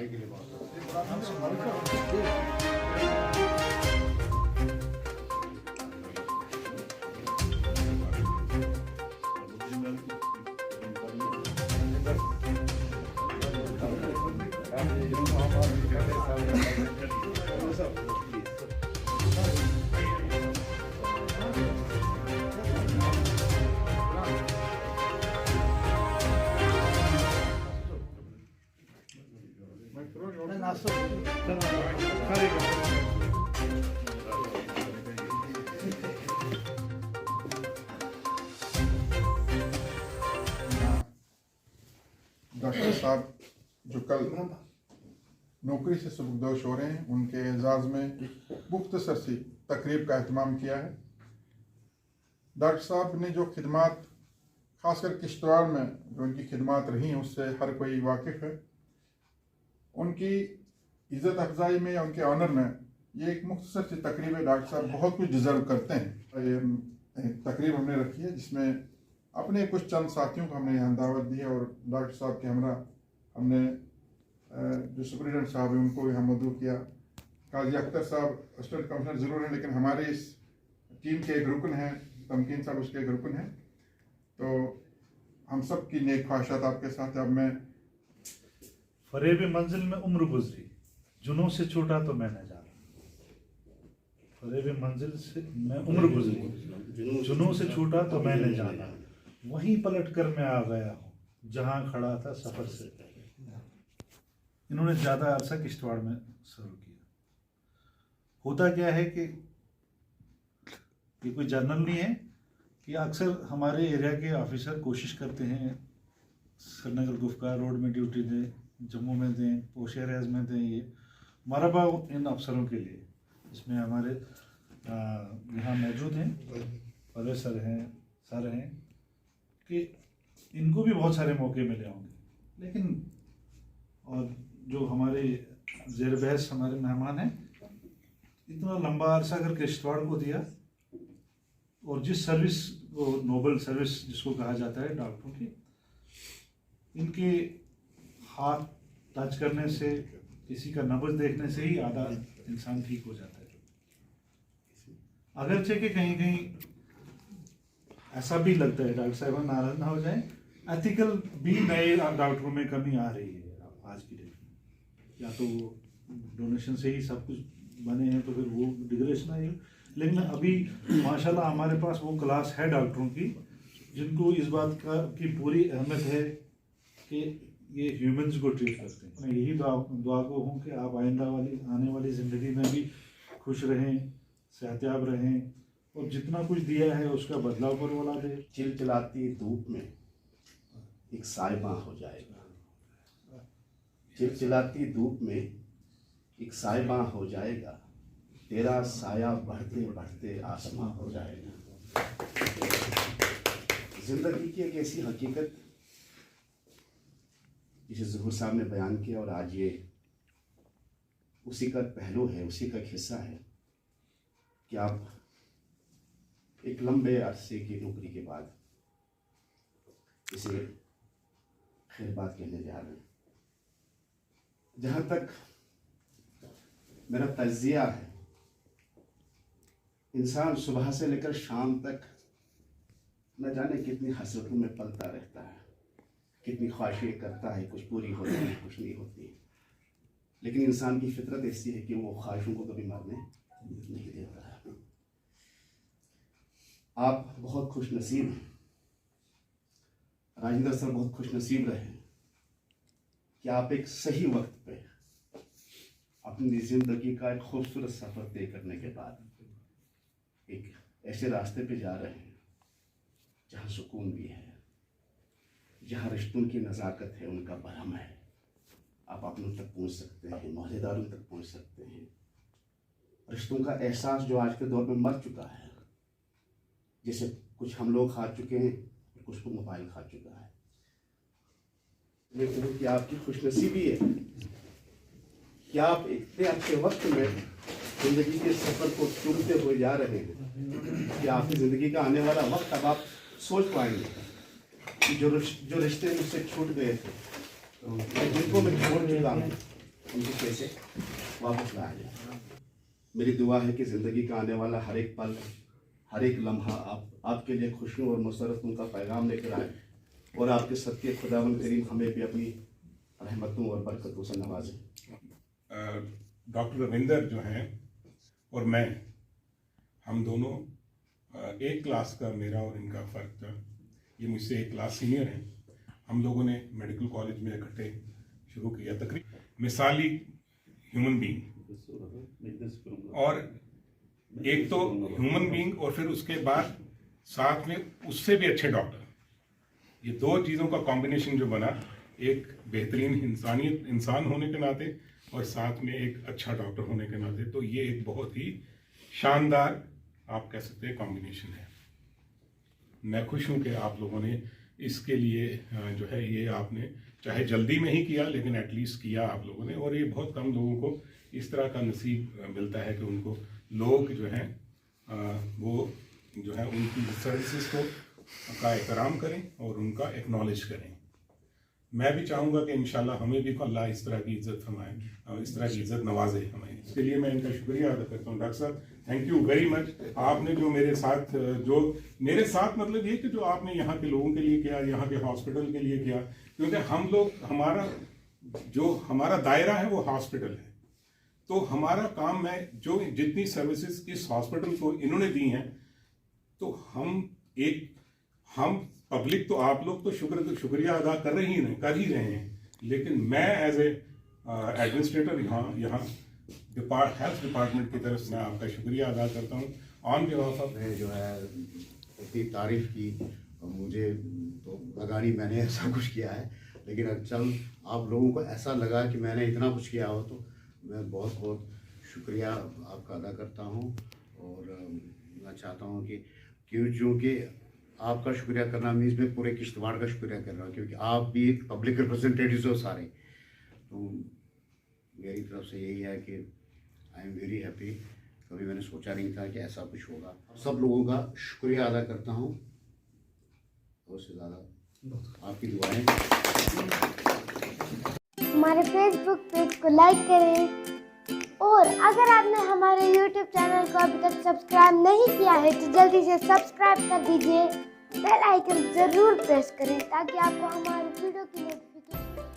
सफाई के लिए बहुत डॉक्टर साहब जो कल नौकरी से सुबकदोश हो रहे हैं, उनके एजाज़ में मुख्तसर सी तकरीब का अहतमाम किया है। डॉक्टर साहब ने जो खिदमात ख़ासकर किश्तवाड़ में जो उनकी खिदमात रही हैं, उससे हर कोई वाकिफ़ है। उनकी इज़्ज़त अफजाई में, उनके ऑनर में ये एक मुख्तसर सी तकरीब है। डॉक्टर साहब बहुत कुछ डिज़र्व करते हैं। ये तकरीब हमने रखी है जिसमें अपने कुछ चंद साथियों को हमने यहाँ दावत दी है और डॉक्टर साहब के हमरा हमने जो सुपरिटेंडेंट साहब हैं उनको भी हम मदऊ किया। काजी अख्तर साहब असिस्टेंट कमिश्नर ज़रूर हैं, लेकिन हमारे इस टीम के एक रुकन हैं, तमकीन साहब उसके एक रुकन हैं। तो हम सब की नेक ख्वाहिशात आपके साथ है। अब मैं फरेब मंजिल में उम्र गुजरी, जुनून से छूटा तो मैं न जाना। फरेब मंजिल से मैं उम्र गुजरी, जुनून से छूटा तो मैं न जाना। वहीं पलट कर मैं आ गया हूँ जहाँ खड़ा था सफर से। इन्होंने ज़्यादा अरसा किश्तवाड़ में सर्व किया। होता क्या है कि ये कोई जर्नल नहीं है कि अक्सर हमारे एरिया के ऑफिसर कोशिश करते हैं श्रीनगर गुफ्कार रोड में ड्यूटी दें, जम्मू में दें, पोश एरियाज में दें। ये मरहबा इन अफसरों के लिए, इसमें हमारे यहाँ मौजूद हैं, परवेज सर हैं कि इनको भी बहुत सारे मौके मिले होंगे, लेकिन और जो हमारे ज़ेर बहस हमारे मेहमान हैं, इतना लंबा अरसा अगर किश्तवाड़ को दिया और जिस सर्विस को नोबल सर्विस जिसको कहा जाता है डॉक्टरों की, इनके हाथ टच करने से, किसी का नब्ज़ देखने से ही आधा इंसान ठीक हो जाता है। अगरचे कि कहीं कहीं ऐसा भी लगता है, डॉक्टर साहब नाराज ना हो जाए, एथिकल भी नए डॉक्टरों में कमी आ रही है आज की डेट में। या तो डोनेशन से ही सब कुछ बने हैं तो फिर वो डिग्रेडेशन आई है, लेकिन अभी माशाल्लाह हमारे पास वो क्लास है डॉक्टरों की जिनको इस बात की पूरी अहमियत है कि ये ह्यूमंस को ट्रीट करते हैं। मैं यही दुआ को हूँ कि आप आने वाली ज़िंदगी में भी खुश रहें, सेहतयाब रहें और जितना कुछ दिया है उसका बदलाव ऊपर वाला दे। चिलचिलाती धूप में एक सायबा हो जाएगा, चिलचिलाती धूप में एक सायबा हो जाएगा, तेरा साया बढ़ते बढ़ते आसमां हो जाएगा। जिंदगी की एक ऐसी हकीकत जिसे ज़हूर साहब ने बयान किया और आज ये उसी का पहलू है, उसी का एक हिस्सा है कि आप एक लंबे अरसे की नौकरी के बाद इसे खैर बात कहने जा रहे हैं। जहाँ तक मेरा तज्जिया है, इंसान सुबह से लेकर शाम तक न जाने कितनी हसरतों में पलता रहता है, कितनी ख्वाहिशें करता है, कुछ पूरी होती हैं, कुछ नहीं होती। लेकिन इंसान की फितरत ऐसी है कि वो ख्वाहिशों को कभी मरने नहीं देता है। आप बहुत खुश नसीब हैं, राजेंद्र सर बहुत खुश नसीब रहे कि आप एक सही वक्त पे अपनी ज़िंदगी का एक खूबसूरत सफ़र तय करने के बाद एक ऐसे रास्ते पे जा रहे हैं जहाँ सुकून भी है, जहाँ रिश्तों की नज़ाकत है, उनका भरम है। आप अपनों तक पहुँच सकते हैं, मोहल्लेदारों तक पहुँच सकते हैं। रिश्तों का एहसास जो आज के दौर में मर चुका है, जैसे कुछ हम लोग खा चुके हैं, कुछ को मोबाइल खा चुका है। लेकिन कि आपकी खुशनसीबी है कि आप इतने अच्छे वक्त में ज़िंदगी के सफ़र को चूमते हुए जा रहे हैं कि आपकी ज़िंदगी का आने वाला वक्त अब आप सोच पाएंगे कि जो रिश्ते मुझसे छूट गए थे, जिनको मैं छोड़ चुका हूँ, उनको कैसे वापस लाया जाए। मेरी दुआ है कि ज़िंदगी का आने वाला हर एक पल, हर एक लम्हा आपके लिए खुशियों और मसरतों का पैगाम लेकर आए, और आपके सत्य खुदावंद करीम हमें भी अपनी रहमतों और बरकतों से नवाजे। डॉक्टर रविंदर जो हैं और मैं, हम दोनों एक क्लास का मेरा और इनका फ़र्क था। ये मुझसे एक क्लास सीनियर हैं। हम लोगों ने मेडिकल कॉलेज में इकट्ठे शुरू किया तकरीबन मिसाली ह्यूमन बीइंग, और एक तो ह्यूमन बीइंग और फिर उसके बाद साथ में उससे भी अच्छे डॉक्टर। ये दो चीज़ों का कॉम्बिनेशन जो बना, एक बेहतरीन इंसान होने के नाते और साथ में एक अच्छा डॉक्टर होने के नाते, तो ये एक बहुत ही शानदार आप कह सकते हैं कॉम्बिनेशन है। मैं खुश हूँ कि आप लोगों ने इसके लिए जो है ये आपने चाहे जल्दी में ही किया, लेकिन एटलीस्ट किया आप लोगों ने। और ये बहुत कम लोगों को इस तरह का नसीब मिलता है कि उनको लोग जो हैं वो जो है उनकी सर्विसेज को का एहतराम करें और उनका एक्नॉलेज करें। मैं भी चाहूँगा कि इंशाल्लाह हमें भी अल्लाह इस तरह की इज़्ज़त हमारे, इस तरह की इज़्ज़त नवाजे हमें। इसके लिए मैं इनका शुक्रिया अदा करता हूँ। डॉक्टर साहब, थैंक यू वेरी मच। आपने जो मेरे साथ मतलब ये कि जो आपने यहाँ के लोगों के लिए किया, यहाँ के हॉस्पिटल के लिए किया, क्योंकि हम लोग हमारा दायरा है वो हॉस्पिटल है, तो हमारा काम है जो जितनी सर्विसेज इस हॉस्पिटल को इन्होंने दी हैं, तो हम पब्लिक तो आप लोग तो शुक्रिया अदा कर ही रहे हैं, लेकिन मैं एज ए एडमिनिस्ट्रेटर यहाँ हेल्थ डिपार्टमेंट की तरफ से आपका शुक्रिया अदा करता हूँ। ऑन बिहाफ ऑफ जो है इतनी तारीफ की, मुझे तो लगा नहीं मैंने ऐसा कुछ किया है, लेकिन चल आप लोगों को ऐसा लगा कि मैंने इतना कुछ किया हो, तो मैं बहुत बहुत शुक्रिया आपका अदा करता हूँ। और मैं चाहता हूँ कि क्योंकि आपका शुक्रिया करना मीन्स मैं पूरे किश्तवाड़ का शुक्रिया कर रहा हूँ, क्योंकि आप भी पब्लिक रिप्रेजेंटेटिव्स हो सारे। तो मेरी तरफ से यही है कि आई एम वेरी हैप्पी। कभी मैंने सोचा नहीं था कि ऐसा कुछ होगा। सब लोगों का शुक्रिया अदा करता हूँ, और उससे ज़्यादा आपकी दुआएं। हमारे फेसबुक पेज को लाइक करें, और अगर आपने हमारे यूट्यूब चैनल को अभी तक सब्सक्राइब नहीं किया है तो जल्दी से सब्सक्राइब कर दीजिए। बेल आइकन ज़रूर प्रेस करें ताकि आपको हमारी वीडियो की नोटिफिकेशन